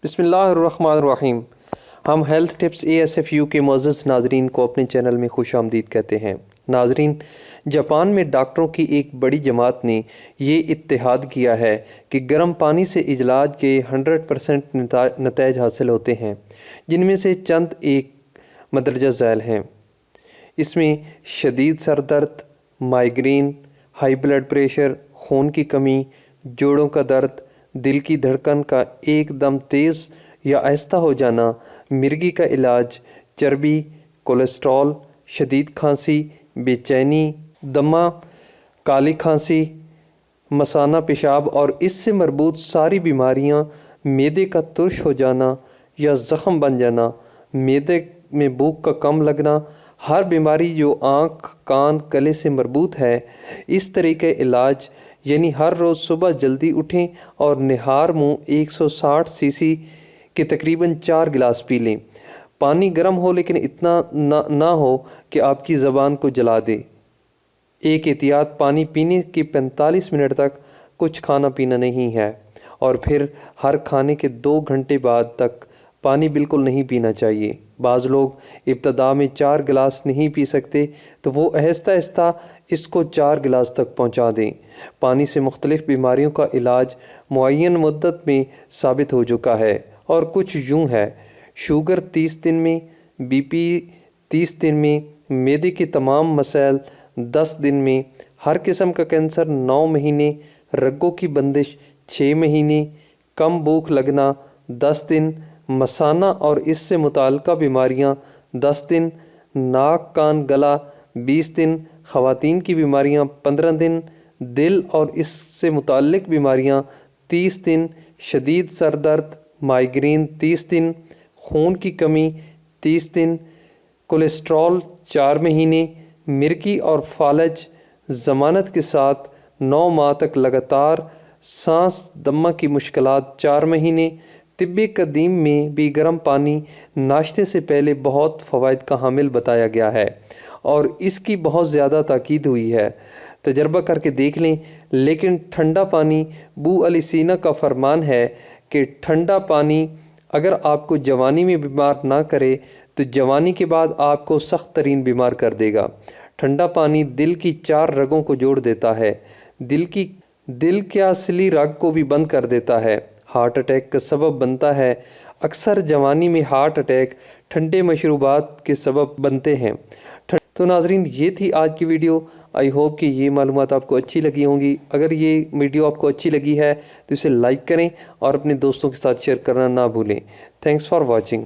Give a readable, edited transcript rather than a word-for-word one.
بسم اللہ الرحمن الرحیم۔ ہم ہیلتھ ٹپس ASFU کے معزز ناظرین کو اپنے چینل میں خوش آمدید کہتے ہیں۔ ناظرین، جاپان میں ڈاکٹروں کی ایک بڑی جماعت نے یہ اتحاد کیا ہے کہ گرم پانی سے علاج کے 100% نتائج حاصل ہوتے ہیں، جن میں سے چند ایک مندرجہ ذیل ہیں۔ اس میں شدید سر درد، مائیگرین، ہائی بلڈ پریشر، خون کی کمی، جوڑوں کا درد، دل کی دھڑکن کا ایک دم تیز یا آہستہ ہو جانا، مرگی کا علاج، چربی، کولیسٹرول، شدید کھانسی، بے چینی، دمہ، کالی کھانسی، مثانہ پیشاب اور اس سے مربوط ساری بیماریاں، معدے کا ترش ہو جانا یا زخم بن جانا، معدے میں بھوک کا کم لگنا، ہر بیماری جو آنکھ، کان، گلے سے مربوط ہے۔ اس طریقے علاج یعنی ہر روز صبح جلدی اٹھیں اور نہار منہ 160 cc کے تقریباً 4 گلاس پی لیں۔ پانی گرم ہو لیکن اتنا نہ ہو کہ آپ کی زبان کو جلا دے۔ ایک احتیاط، پانی پینے کے 45 منٹ تک کچھ کھانا پینا نہیں ہے، اور پھر ہر کھانے کے 2 گھنٹے بعد تک پانی بالکل نہیں پینا چاہیے۔ بعض لوگ ابتدا میں 4 گلاس نہیں پی سکتے تو وہ آہستہ آہستہ اس کو 4 گلاس تک پہنچا دیں۔ پانی سے مختلف بیماریوں کا علاج معین مدت میں ثابت ہو چکا ہے، اور کچھ یوں ہے: شوگر 30 دن میں، BP 30 دن میں، معدے کے تمام مسائل 10 دن میں، ہر قسم کا کینسر 9 مہینے، رگوں کی بندش 6 مہینے، کم بھوک لگنا 10 دن، مثانہ اور اس سے متعلقہ بیماریاں 10 دن، ناک کان گلا 20 دن، خواتین کی بیماریاں 15 دن، دل اور اس سے متعلق بیماریاں 30 دن، شدید سر درد، مائیگرین 30 دن، خون کی کمی 30 دن، کولیسٹرول 4 مہینے، مرگی اور فالج ضمانت کے ساتھ 9 ماہ تک لگاتار، سانس دمہ کی مشکلات 4 مہینے۔ طب قدیم میں بھی گرم پانی ناشتے سے پہلے بہت فوائد کا حامل بتایا گیا ہے، اور اس کی بہت زیادہ تاکید ہوئی ہے۔ تجربہ کر کے دیکھ لیں۔ لیکن ٹھنڈا پانی، ابو علی سینا کا فرمان ہے کہ ٹھنڈا پانی اگر آپ کو جوانی میں بیمار نہ کرے تو جوانی کے بعد آپ کو سخت ترین بیمار کر دے گا۔ ٹھنڈا پانی دل کی 4 رگوں کو جوڑ دیتا ہے، دل کے اصلی رگ کو بھی بند کر دیتا ہے، ہارٹ اٹیک کا سبب بنتا ہے۔ اکثر جوانی میں ہارٹ اٹیک ٹھنڈے مشروبات کے سبب بنتے ہیں۔ تو ناظرین، یہ تھی آج کی ویڈیو۔ آئی ہوپ کہ یہ معلومات آپ کو اچھی لگی ہوں گی۔ اگر یہ ویڈیو آپ کو اچھی لگی ہے تو اسے لائک کریں اور اپنے دوستوں کے ساتھ شیئر کرنا نہ بھولیں۔ Thanks for watching.